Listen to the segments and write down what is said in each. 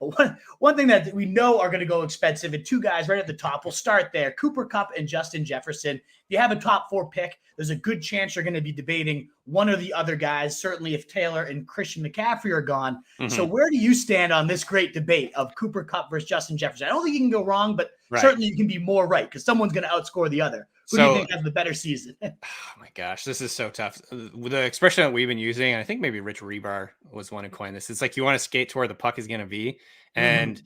But one thing that we know are going to go expensive, and two guys right at the top, we'll start there. Cooper Kupp and Justin Jefferson. If you have a top 4 pick, there's a good chance you're going to be debating one or the other guys, certainly if Taylor and Christian McCaffrey are gone. Mm-hmm. So where do you stand on this great debate of Cooper Kupp versus Justin Jefferson? I don't think you can go wrong, but certainly you can be more right because someone's going to outscore the other. Who do you think has the better season? Oh my gosh, this is so tough. The expression that we've been using, and I think maybe Rich Rebar was one who coined this. It's like you want to skate to where the puck is going to be. And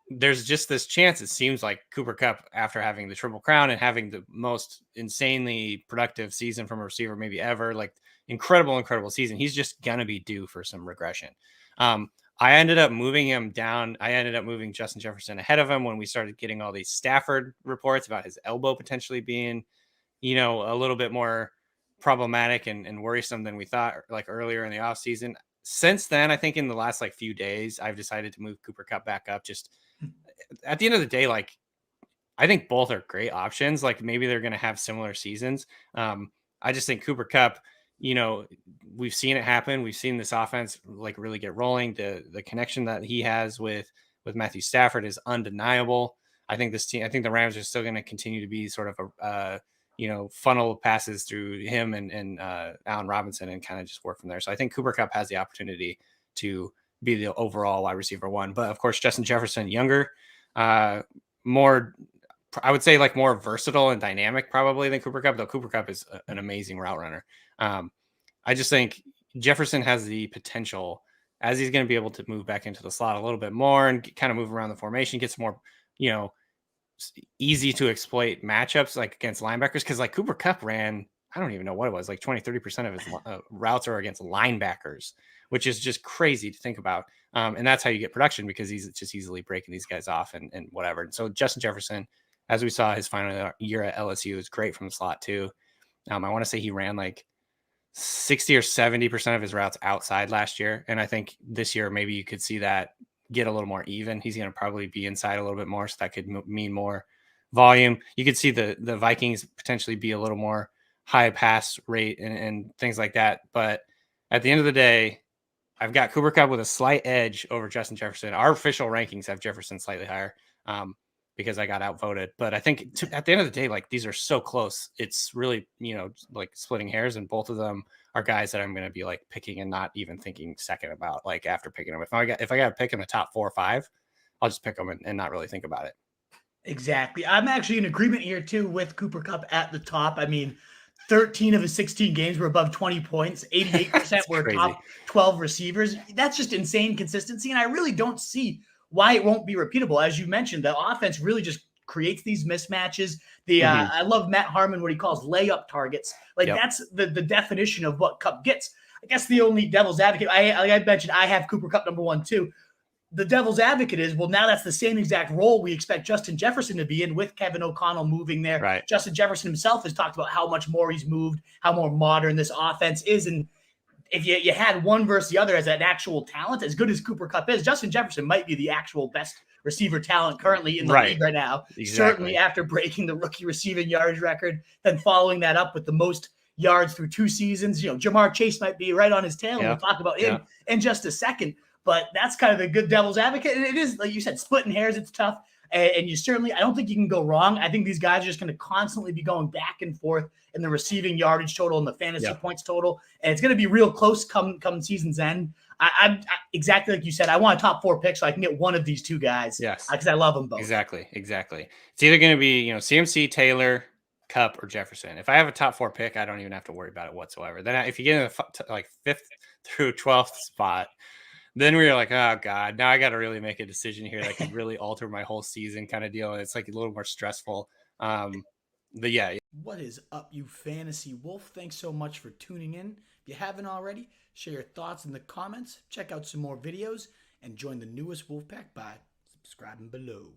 there's just this chance, it seems like Cooper Kupp, after having the Triple Crown and having the most insanely productive season from a receiver maybe ever, like incredible season, he's just going to be due for some regression. I ended up moving him down. I ended up moving Justin Jefferson ahead of him when we started getting all these Stafford reports about his elbow potentially being, a little bit more problematic and worrisome than we thought, like earlier in the offseason. Since then, I think in the last few days, I've decided to move Cooper Kupp back up. Just at the end of the day, I think both are great options. Like maybe they're going to have similar seasons. I just think Cooper Kupp, we've seen it happen. We've seen this offense really get rolling. The connection that he has with Matthew Stafford is undeniable. I think the Rams are still going to continue to be sort of a funnel passes through him and Allen Robinson and kind of just work from there. So I think Cooper Kupp has the opportunity to be the overall wide receiver 1. But of course, Justin Jefferson, younger, more, I would say more versatile and dynamic probably than Cooper Kupp, though Cooper Kupp is an amazing route runner. I just think Jefferson has the potential, as he's going to be able to move back into the slot a little bit more and kind of move around the formation, gets more, easy to exploit matchups against linebackers. Cause Cooper Kupp ran, I don't even know what it was, 20-30% of his routes are against linebackers, which is just crazy to think about. And that's how you get production, because he's just easily breaking these guys off and whatever. And so Justin Jefferson, as we saw his final year at LSU, is great from the slot too. I want to say he ran 60 or 70% of his routes outside last year. And I think this year, maybe you could see that get a little more even. He's going to probably be inside a little bit more. So that could mean more volume. You could see the Vikings potentially be a little more high pass rate and things like that. But at the end of the day, I've got Cooper Kupp with a slight edge over Justin Jefferson. Our official rankings have Jefferson slightly higher because I got outvoted. But I think at the end of the day, these are so close. It's really, splitting hairs, and both of them are guys that I'm going to be picking and not even thinking second about after picking them. If I got to pick in the top 4 or 5, I'll just pick them and not really think about it. Exactly. I'm actually in agreement here too with Cooper Kupp at the top. I mean, 13 of his 16 games were above 20 points. 88% were crazy. Top 12 receivers. That's just insane consistency. And I really don't see why it won't be repeatable. As you mentioned, the offense really just creates these mismatches. I love Matt Harmon, what he calls layup targets. That's the definition of what Kupp gets. I guess the only devil's advocate, I mentioned, I have Cooper Kupp number 1 too. The devil's advocate is, well, now that's the same exact role we expect Justin Jefferson to be in, with Kevin O'Connell moving there. Right. Justin Jefferson himself has talked about how much more he's moved, how more modern this offense is. And if you had one versus the other as an actual talent, as good as Cooper Kupp is, Justin Jefferson might be the actual best receiver talent currently in the league right now. Exactly. Certainly after breaking the rookie receiving yards record, then following that up with the most yards through 2 seasons. Jamar Chase might be right on his tail, and we'll talk about him in just a second. But that's kind of the good devil's advocate. And it is, like you said, splitting hairs. It's tough. And you certainly, I don't think you can go wrong. I think these guys are just going to constantly be going back and forth in the receiving yardage total and the fantasy points total. And it's going to be real close come season's end. I'm exactly like you said, I want a top 4 pick so I can get one of these 2 guys. Yes. Because I love them both. Exactly. It's either going to be, CMC, Taylor, Kupp, or Jefferson. If I have a top 4 pick, I don't even have to worry about it whatsoever. Then if you get in the 5th through 12th spot, then we were like, oh God, now I got to really make a decision here that could really alter my whole season kind of deal. And it's a little more stressful. But yeah. What is up, you fantasy wolf? Thanks so much for tuning in. If you haven't already, share your thoughts in the comments, check out some more videos, and join the newest Wolfpack by subscribing below.